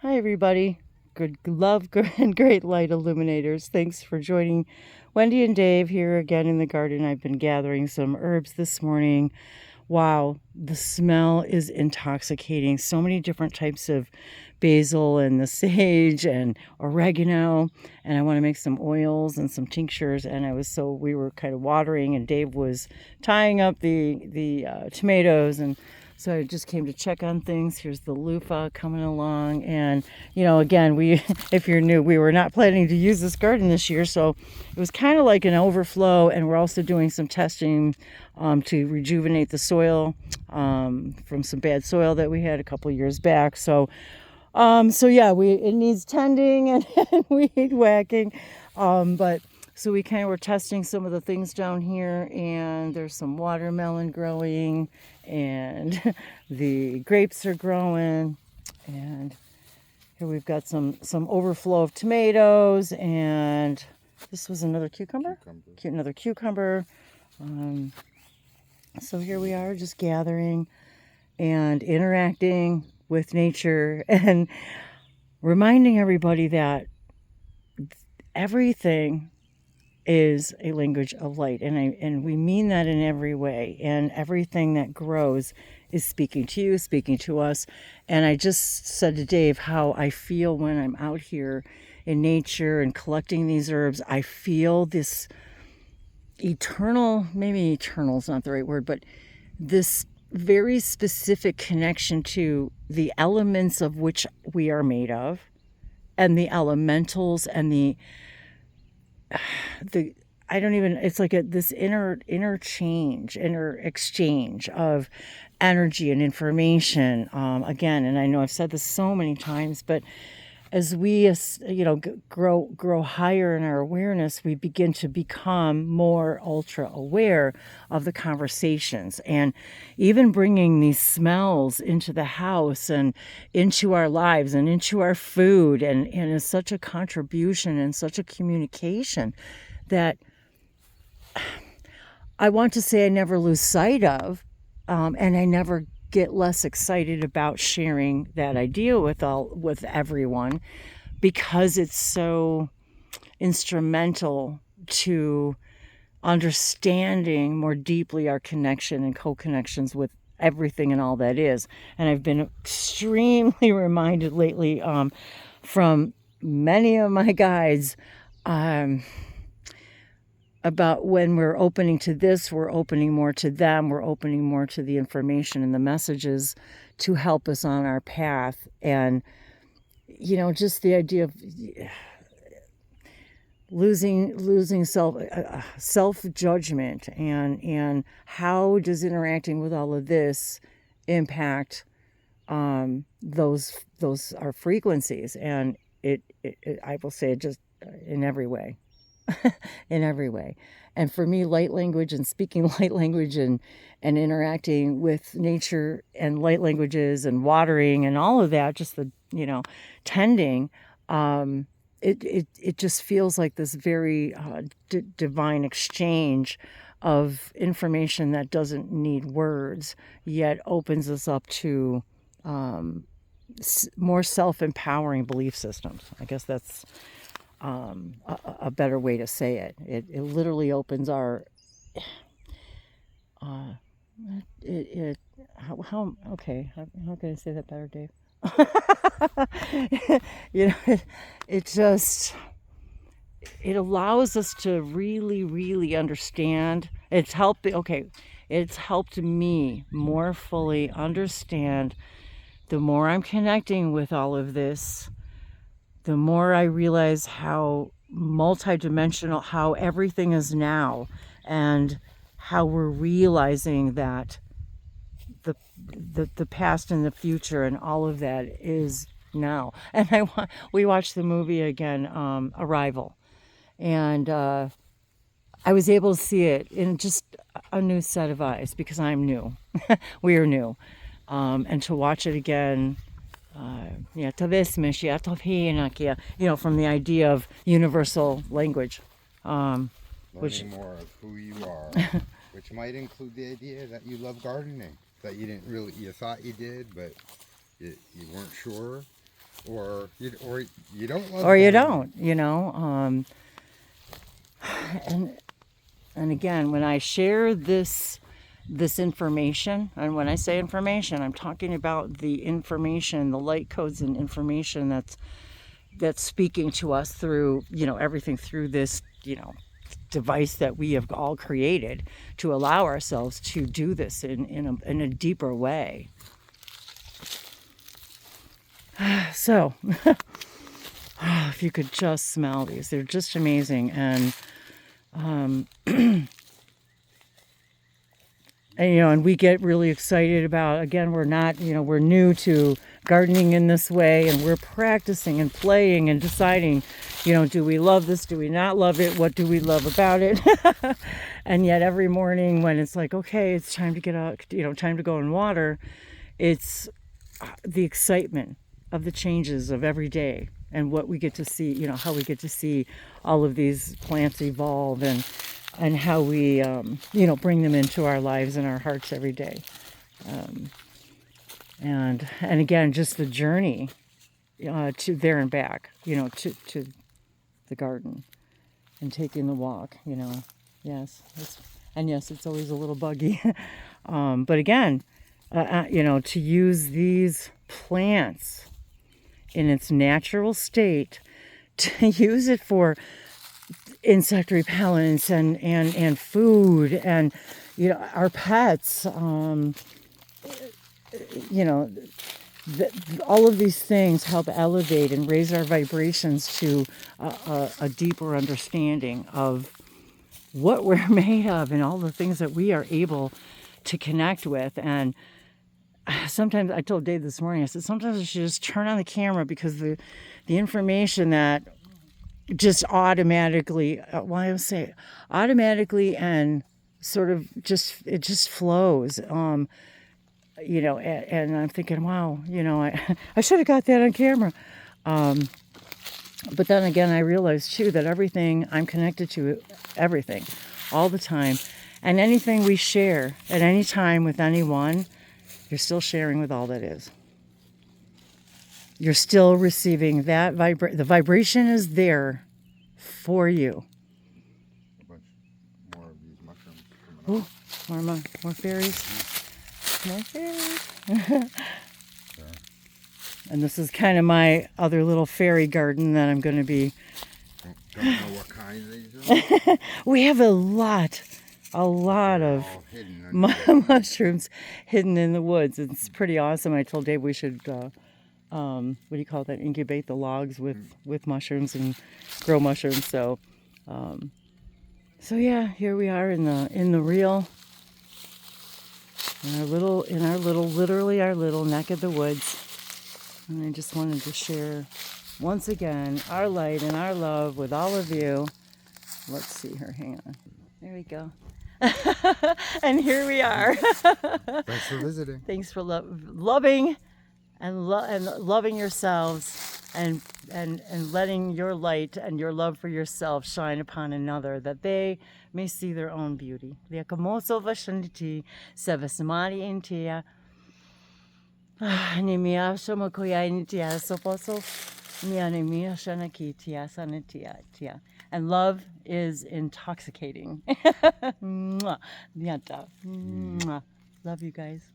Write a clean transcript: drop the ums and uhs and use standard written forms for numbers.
Hi, everybody. Good love and great light illuminators. Thanks for joining Wendy and Dave here again in the garden. I've been gathering some herbs this morning. Wow, the smell is intoxicating. So many different types of basil and the sage and oregano. And I want to make some oils and some tinctures. And we were kind of watering, and Dave was tying up the tomatoes, and so I just came to check on things. Here's the loofah coming along. And, again, if you're new, we were not planning to use this garden this year. So it was kind of like an overflow. And we're also doing some testing to rejuvenate the soil from some bad soil that we had a couple years back. So yeah, it needs tending and weed whacking. So we kind of were testing some of the things down here, and there's some watermelon growing, and the grapes are growing, and here we've got some overflow of tomatoes, and this was another cucumber. Another cucumber. So here we are, just gathering and interacting with nature and reminding everybody that everything is a language of light, and we mean that in every way, and everything that grows is speaking to you, speaking to us. And I just said to Dave how I feel when I'm out here in nature and collecting these herbs. I feel this maybe eternal is not the right word, but this very specific connection to the elements of which we are made of, and the elementals, and it's like this inner exchange of energy and information. Again, and I know I've said this so many times, but as we grow higher in our awareness, we begin to become more ultra aware of the conversations, and even bringing these smells into the house and into our lives and into our food, and is such a contribution and such a communication that I want to say I never lose sight of, and I never get less excited about sharing that idea with everyone, because it's so instrumental to understanding more deeply our connection and co-connections with everything and all that is. And I've been extremely reminded lately from many of my guides about when we're opening to this, we're opening more to them, we're opening more to the information and the messages to help us on our path. And, just the idea of losing self-judgment, and how does interacting with all of this impact those our frequencies. And it I will say it just in every way. In every way. And for me, light language and speaking light language and interacting with nature and light languages and watering and all of that, just the tending, it just feels like this very divine exchange of information that doesn't need words, yet opens us up to more self-empowering belief systems. I guess that's a better way to say it. It literally opens our how can I say that better, Dave? It allows us to really understand. It's helped me more fully understand. The more I'm connecting with all of this, the more I realize how multidimensional, how everything is now, and how we're realizing that the past and the future and all of that is now. And we watched the movie again, Arrival, and I was able to see it in just a new set of eyes, because I'm new. We are new, and to watch it again. From the idea of universal language. Learning more of who you are, which might include the idea that you love gardening, that you thought you did, but you weren't sure. or you don't love or you gardening. don't, you know. And again, when I share this information, and when I say information, I'm talking about the information, the light codes and information that's speaking to us through, you know, everything through this, you know, device that we have all created to allow ourselves to do this in a deeper way. So, if you could just smell these, they're just amazing. And you know, and we get really excited about, again, we're not, you know, we're new to gardening in this way, and we're practicing and playing and deciding, you know, do we love this? Do we not love it? What do we love about it? And yet every morning when it's like, okay, it's time to get out, you know, time to go and water, it's the excitement of the changes of every day and what we get to see, you know, how we get to see all of these plants evolve, and how we, you know, bring them into our lives and our hearts every day. And again, just the journey to there and back, you know, to the garden and taking the walk, you know. Yes, and yes, it's always a little buggy. But again, you know, to use these plants in its natural state, to use it for insect repellents and food, and, you know, our pets, you know, all of these things help elevate and raise our vibrations to a deeper understanding of what we're made of and all the things that we are able to connect with. And sometimes, I told Dave this morning, I said, sometimes I should just turn on the camera, because the information that just automatically, well, I would say automatically, and sort of it just flows, you know, and I'm thinking, wow, you know, I should have got that on camera. But then again, I realized too that everything, I'm connected to everything all the time, and anything we share at any time with anyone, you're still sharing with all that is. You're still receiving that the vibration is there for you. A bunch more of these mushrooms coming up. Oh, more fairies. More fairies. And this is kind of my other little fairy garden that I'm going to be. Don't know what kind these are. We have a lot They're of all hidden under mushrooms hidden in the woods. It's pretty awesome. I told Dave we should, what do you call that? Incubate the logs with mushrooms and grow mushrooms. So, so yeah, here we are in the real, literally our little neck of the woods. And I just wanted to share once again our light and our love with all of you. Let's see her. Hang on. There we go. And here we are. Thanks for visiting. Thanks for loving and loving yourselves, and letting your light and your love for yourself shine upon another, that they may see their own beauty. Liakamoso vashaniti sevasamari intia. Nimia shomokoya intia soposo. Mianemia shanakitia sanatia. And love is intoxicating. Mwah. Miata. Mwah. Love you guys.